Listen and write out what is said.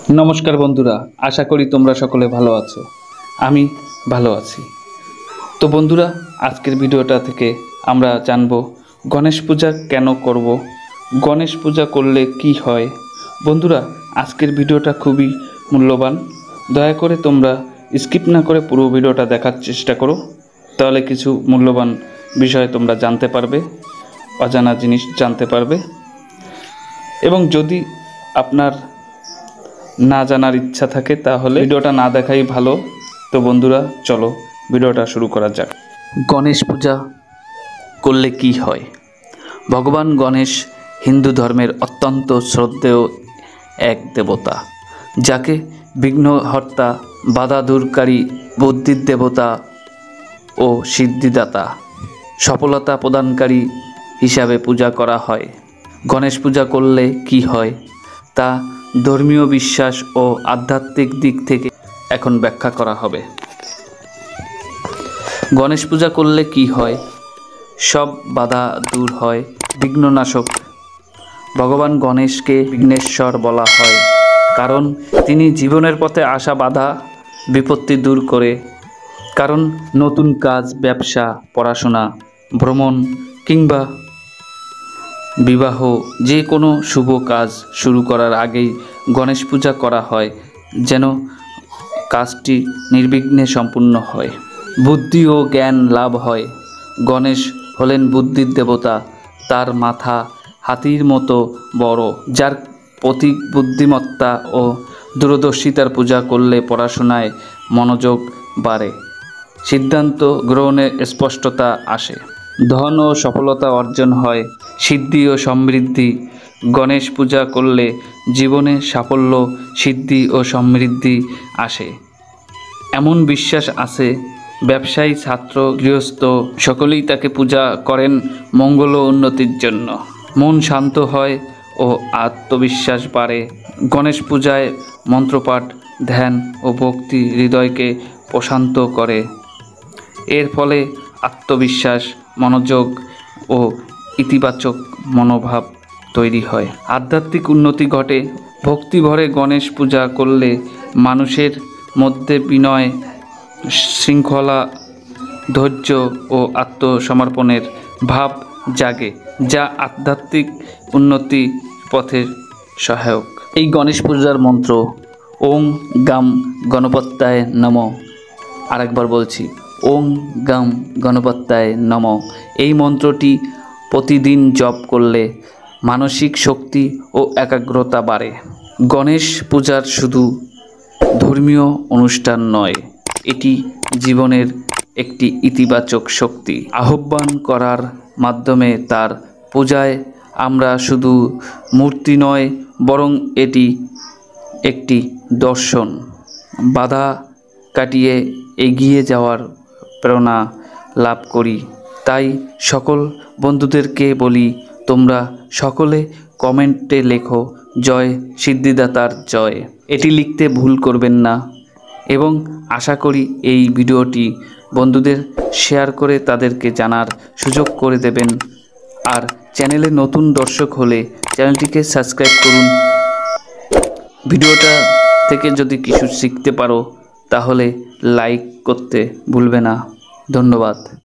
নমস্কার বন্ধুরা, আশা করি তোমরা সকলে ভালো আছো। আমি ভালো আছি। তো বন্ধুরা, আজকের ভিডিওটা থেকে আমরা জানব গণেশ পূজা কেন করব, গণেশ পূজা করলে কি হয়। বন্ধুরা, আজকের ভিডিওটা খুবই মূল্যবান। দয়া করে তোমরা স্কিপ না করে পুরো ভিডিওটা দেখার চেষ্টা করো, তাহলে কিছু মূল্যবান বিষয় তোমরা জানতে পারবে, অজানা জিনিস জানতে পারবে। এবং যদি আপনার না জানার ইচ্ছা থাকে তাহলে ভিডিওটা না দেখাই ভালো। তো বন্ধুরা, চলো ভিডিওটা শুরু করা যাক। গণেশ পূজা করলে কি হয়। ভগবান গণেশ হিন্দু ধর্মের অত্যন্ত শ্রদ্ধেয় এক দেবতা, যাকে বিঘ্নহর্তা, বাধা দূরকারী, বুদ্ধির দেবতা ও সিদ্ধিদাতা, সফলতা প্রদানকারী হিসাবে পূজা করা হয়। গণেশ পূজা করলে কি হয় তা ধর্মীয় বিশ্বাস ও আধ্যাত্মিক দিক থেকে এখন ব্যাখ্যা করা হবে। গণেশ পূজা করলে কি হয়? সব বাধা দূর হয়। বিঘ্ননাশক। ভগবান গণেশকে বিঘ্নেশ্বর বলা হয়, কারণ তিনি জীবনের পথে আসা বাধা বিপত্তি দূর করে। কারণ নতুন কাজ, ব্যবসা, পড়াশোনা, ভ্রমণ কিংবা বিবাহ, যে কোনো শুভ কাজ শুরু করার আগেই গণেশ পূজা করা হয়, যেন কাজটি নির্বিঘ্নে সম্পূর্ণ হয়, বুদ্ধি ও জ্ঞান লাভ হয়। গণেশ হলেন বুদ্ধির দেবতা। তার মাথা হাতির মতো বড়, যার প্রতীক বুদ্ধিমত্তা ও দূরদর্শিতার পূজা করলে পড়াশোনায় মনোযোগ বাড়ে, সিদ্ধান্ত গ্রহণে স্পষ্টতা আসে, ধন ও সফলতা অর্জন হয়, সিদ্ধি ও সমৃদ্ধি। গণেশ পূজা করলে জীবনে সাফল্য, সিদ্ধি ও সমৃদ্ধি আসে, এমন বিশ্বাস আছে। ব্যবসায়ী, ছাত্র, গৃহস্থ সকলেই তাকে পূজা করেন মঙ্গল ও উন্নতির জন্য। মন শান্ত হয় ও আত্মবিশ্বাস বাড়ে। গণেশ পূজায় মন্ত্রপাঠ, ধ্যান ও ভক্তি হৃদয়কে প্রশান্ত করে। এর ফলে আত্মবিশ্বাস, মনোযোগ ও ইতিবাচক মনোভাব তৈরি হয়, আধ্যাত্মিক উন্নতি ঘটে। ভক্তি ভরে গণেশ পূজা করলে মানুষের মধ্যে বিনয়, শৃঙ্খলা, ধৈর্য ও আত্মসমর্পণের ভাব জাগে, যা আধ্যাত্মিক উন্নতি পথের সহায়ক। এই গণেশ পূজার মন্ত্র ওং গাম গণপত্যায় নমঃ। আরেকবার বলছি, ওং গাম গণপত্যায় নমঃ। এই মন্ত্রটি প্রতিদিন জপ করলে মানসিক শক্তি ও একাগ্রতা বাড়ে। গণেশ পূজার শুধু ধর্মীয় অনুষ্ঠান নয়, এটি জীবনের একটি ইতিবাচক শক্তি আহ্বান করার মাধ্যমে। তার পূজায় আমরা শুধু মূর্তি নয়, বরং এটি একটি দর্শন, বাধা কাটিয়ে এগিয়ে যাওয়ার প্রেরণা লাভ করি। তাই সকল বন্ধুদেরকে বলি, তোমরা সকলে কমেন্টে লেখো জয় সিদ্ধিদাতার জয়। এটি লিখতে ভুল করবেন না এবং আশা করি এই ভিডিওটি বন্ধুদের শেয়ার করে তাদেরকে জানার সুযোগ করে দেবেন। আর চ্যানেলে নতুন দর্শক হলে চ্যানেলটিকে সাবস্ক্রাইব করুন। ভিডিওটা থেকে যদি কিছু শিখতে পারো তাহলে লাইক করতে ভুলবে না। ধন্যবাদ।